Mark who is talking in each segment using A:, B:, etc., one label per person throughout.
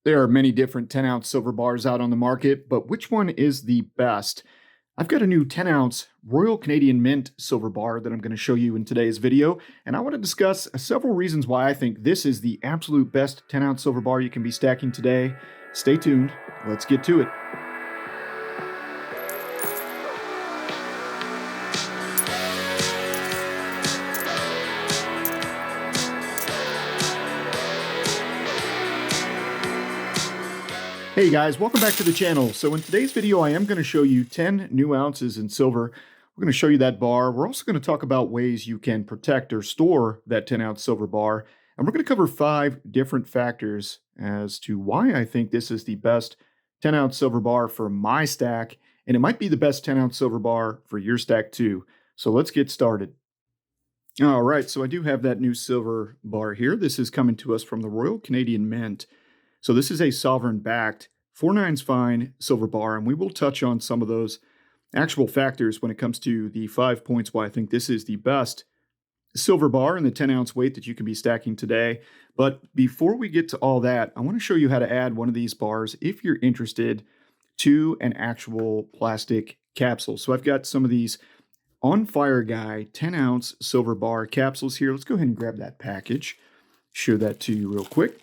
A: There are many different 10-ounce silver bars out on the market, but which one is the best? I've got a new 10-ounce Royal Canadian Mint silver bar that I'm going to show you in today's video, and I want to discuss several reasons why I think this is the absolute best 10-ounce silver bar you can be stacking today. Stay tuned. Let's get to it. Hey guys, welcome back to the channel. So in today's video, I am going to show you 10 new ounces in silver. We're going to show you that bar. We're also going to talk about ways you can protect or store that 10-ounce silver bar. And we're going to cover 5 different factors as to why I think this is the best 10-ounce silver bar for my stack. And it might be the best 10-ounce silver bar for your stack too. So let's get started. All right, so I do have that new silver bar here. This is coming to us from the Royal Canadian Mint. So this is a sovereign-backed 4/9 fine silver bar, and we will touch on some of those actual factors when it comes to the 5 points why I think this is the best silver bar in the 10-ounce weight that you can be stacking today. But before we get to all that, I want to show you how to add one of these bars, if you're interested, to an actual plastic capsule. So I've got some of these On Fire Guy 10-ounce silver bar capsules here. Let's go ahead and grab that package, show that to you real quick.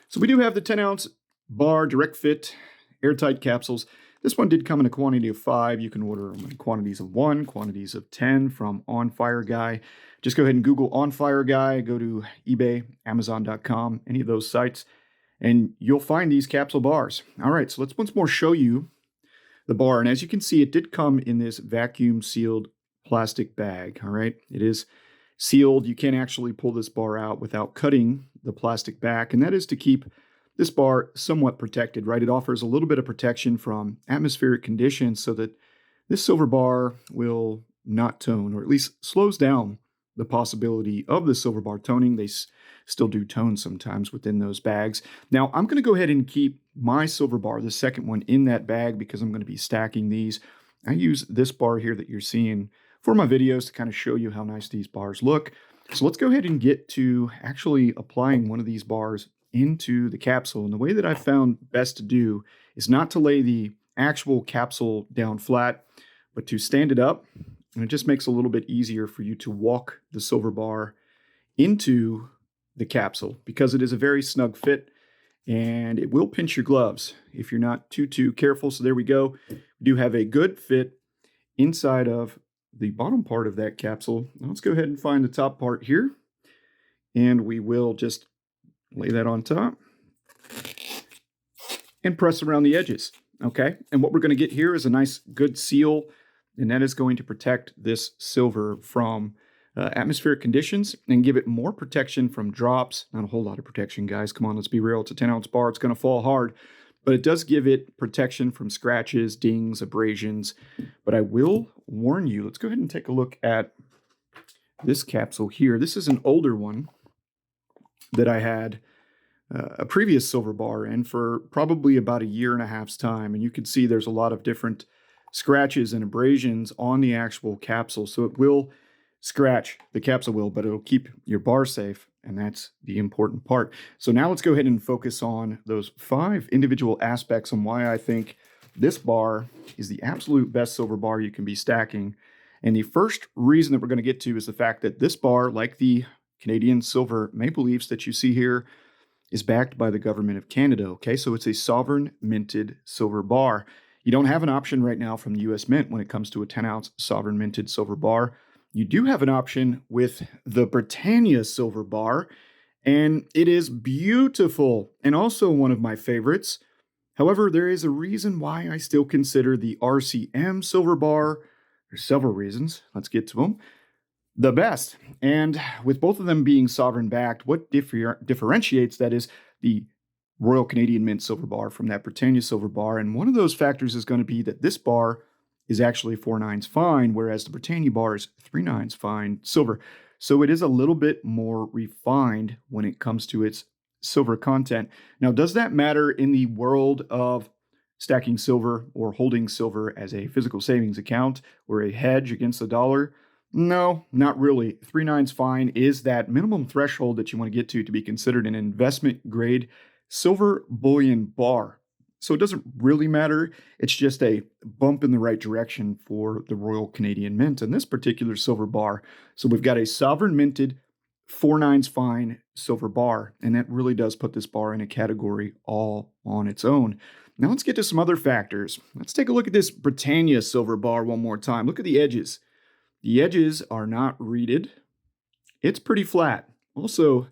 A: So we do have the 10-ounce bar, direct fit, airtight capsules. This one did come in a quantity of 5. You can order them in quantities of 1, quantities of 10 from On Fire Guy. Just go ahead and Google On Fire Guy, go to eBay, Amazon.com, any of those sites, and you'll find these capsule bars. All right, so let's once more show you the bar. And as you can see, it did come in this vacuum sealed plastic bag. All right, it is sealed. You can't actually pull this bar out without cutting the plastic back, and that is to keep this bar somewhat protected, right? It offers a little bit of protection from atmospheric conditions so that this silver bar will not tone, or at least slows down the possibility of the silver bar toning. They still do tone sometimes within those bags. Now, I'm going to go ahead and keep my silver bar, the second one, in that bag because I'm going to be stacking these. I use this bar here that you're seeing for my videos to kind of show you how nice these bars look. So let's go ahead and get to actually applying one of these bars into the capsule. And the way that I've found best to do is not to lay the actual capsule down flat, but to stand it up. And it just makes it a little bit easier for you to walk the silver bar into the capsule because it is a very snug fit and it will pinch your gloves if you're not too careful. So there we go. We do have a good fit inside of the bottom part of that capsule. Now let's go ahead and find the top part here, and we will just lay that on top and press around the edges. Okay, and what we're going to get here is a nice good seal, and that is going to protect this silver from atmospheric conditions and give it more protection from drops. Not a whole lot of protection, guys. Come on, let's be real. It's a 10-ounce bar. It's going to fall hard. But it does give it protection from scratches, dings, abrasions. But I will warn you, let's go ahead and take a look at this capsule here. This is an older one that I had a previous silver bar in for probably about 1.5 years' time. And you can see there's a lot of different scratches and abrasions on the actual capsule. So it will scratch, the capsule will, but it'll keep your bar safe. And that's the important part. So now let's go ahead and focus on those 5 individual aspects on why I think this bar is the absolute best silver bar you can be stacking. And the first reason that we're going to get to is the fact that this bar, like the Canadian silver maple leafs that you see here, is backed by the government of Canada. Okay, so it's a sovereign minted silver bar. You don't have an option right now from the US Mint when it comes to a 10-ounce sovereign minted silver bar. You do have an option with the Britannia silver bar, and it is beautiful and also one of my favorites. However, there is a reason why I still consider the RCM silver bar, there's several reasons, let's get to them, the best. And with both of them being sovereign backed, what differentiates that is the Royal Canadian Mint silver bar from that Britannia silver bar. And one of those factors is going to be that this bar is actually 4/9 fine, whereas the Britannia bar is 3/9 fine silver. So it is a little bit more refined when it comes to its silver content. Now, does that matter in the world of stacking silver or holding silver as a physical savings account or a hedge against the dollar? No, not really. 3/9 fine is that minimum threshold that you want to get to be considered an investment grade silver bullion bar. So it doesn't really matter. It's just a bump in the right direction for the Royal Canadian Mint and this particular silver bar. So we've got a sovereign minted 4/9 fine silver bar, and that really does put this bar in a category all on its own. Now let's get to some other factors. Let's take a look at this Britannia silver bar one more time. Look at the edges. The edges are not reeded. It's pretty flat. Also,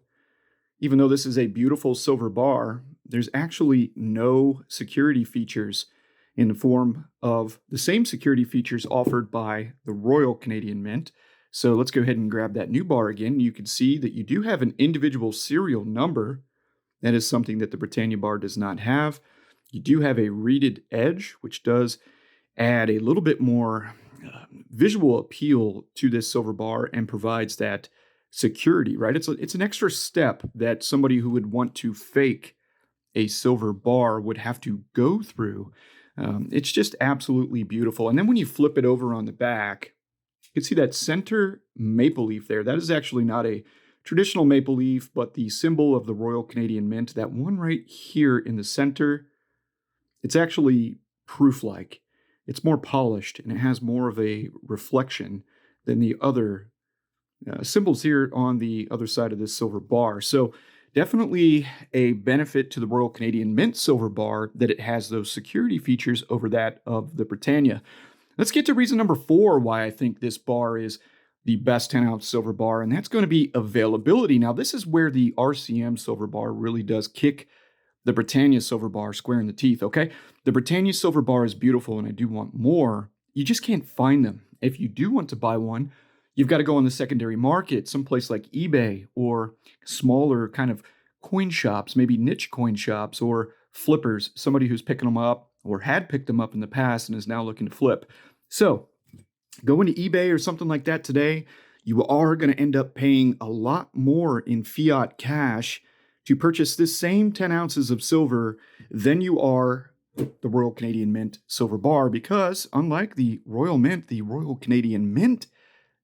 A: even though this is a beautiful silver bar, there's actually no security features in the form of the same security features offered by the Royal Canadian Mint. So let's go ahead and grab that new bar again. You can see that you do have an individual serial number. That is something that the Britannia bar does not have. You do have a reeded edge, which does add a little bit more visual appeal to this silver bar and provides that security, right? It's an extra step that somebody who would want to fake a silver bar would have to go through. It's just absolutely beautiful. And then when you flip it over on the back, you can see that center maple leaf there. That is actually not a traditional maple leaf, but the symbol of the Royal Canadian Mint, that one right here in the center, it's actually proof-like. It's more polished and it has more of a reflection than the other symbols here on the other side of this silver bar. So definitely a benefit to the Royal Canadian Mint silver bar that it has those security features over that of the Britannia. Let's get to reason number 4 why I think this bar is the best 10-ounce silver bar, and that's going to be availability. Now, this is where the RCM silver bar really does kick the Britannia silver bar square in the teeth, okay? The Britannia silver bar is beautiful, and I do want more. You just can't find them. If you do want to buy one, you've got to go on the secondary market, someplace like eBay or smaller kind of coin shops, maybe niche coin shops or flippers, somebody who's picking them up or had picked them up in the past and is now looking to flip. So go into eBay or something like that today. You are going to end up paying a lot more in fiat cash to purchase this same 10 ounces of silver than you are the Royal Canadian Mint silver bar, because unlike the Royal Mint, the Royal Canadian Mint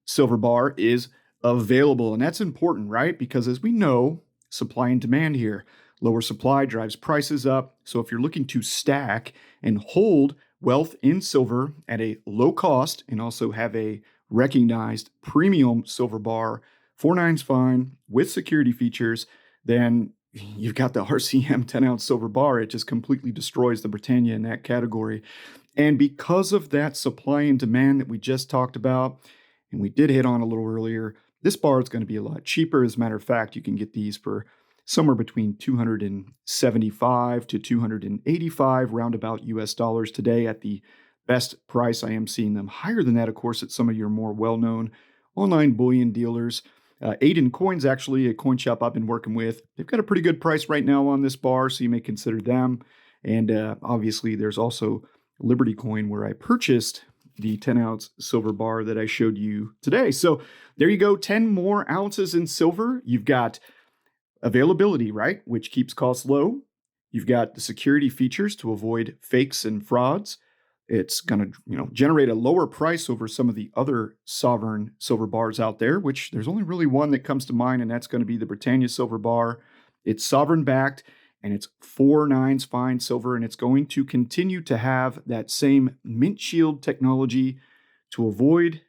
A: silver bar is available. And that's important, right? Because as we know, supply and demand here. Lower supply drives prices up. So if you're looking to stack and hold wealth in silver at a low cost and also have a recognized premium silver bar, 4/9 fine with security features, then you've got the RCM 10-ounce silver bar. It just completely destroys the Britannia in that category. And because of that supply and demand that we just talked about, and we did hit on a little earlier, this bar is going to be a lot cheaper. As a matter of fact, you can get these for somewhere between $275 to $285 roundabout US dollars today at the best price. I am seeing them higher than that, of course, at some of your more well-known online bullion dealers. Aiden Coins, actually, a coin shop I've been working with. They've got a pretty good price right now on this bar, so you may consider them. And obviously, there's also Liberty Coin, where I purchased the 10-ounce silver bar that I showed you today. So there you go, 10 more ounces in silver. You've got availability, right, which keeps costs low. You've got the security features to avoid fakes and frauds. It's going to, generate a lower price over some of the other sovereign silver bars out there, which there's only really one that comes to mind, and that's going to be the Britannia silver bar. It's sovereign backed, and it's 4/9 fine silver, and it's going to continue to have that same mint shield technology to avoid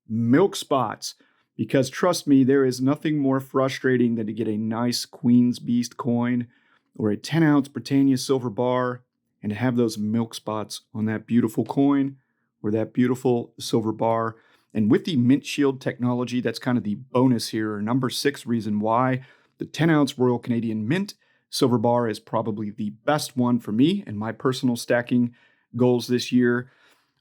A: milk spots. Because trust me, there is nothing more frustrating than to get a nice Queen's Beast coin or a 10-ounce Britannia silver bar and to have those milk spots on that beautiful coin or that beautiful silver bar. And with the mint shield technology, that's kind of the bonus here, or number 6 reason why the 10-ounce Royal Canadian Mint silver bar is probably the best one for me and my personal stacking goals this year.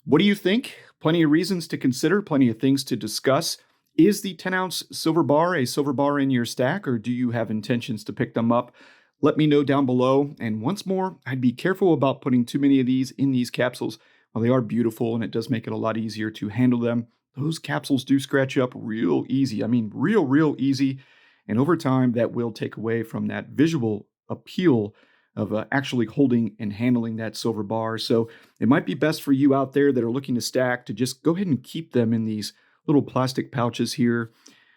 A: What do you think? Plenty of reasons to consider, plenty of things to discuss. Is the 10-ounce silver bar a silver bar in your stack, or do you have intentions to pick them up? Let me know down below. And once more, I'd be careful about putting too many of these in these capsules. While they are beautiful and it does make it a lot easier to handle them, those capsules do scratch up real easy. I mean, real easy. And over time, that will take away from that visual appeal of actually holding and handling that silver bar. So it might be best for you out there that are looking to stack to just go ahead and keep them in these little plastic pouches here.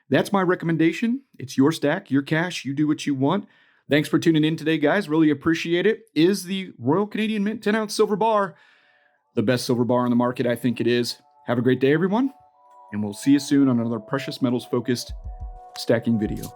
A: That's my recommendation. It's your stack, your cash. You do what you want. Thanks for tuning in today, guys. Really appreciate it. Is the Royal Canadian Mint 10-ounce silver bar the best silver bar on the market? I think it is. Have a great day, everyone, and we'll see you soon on another precious metals focused stacking video.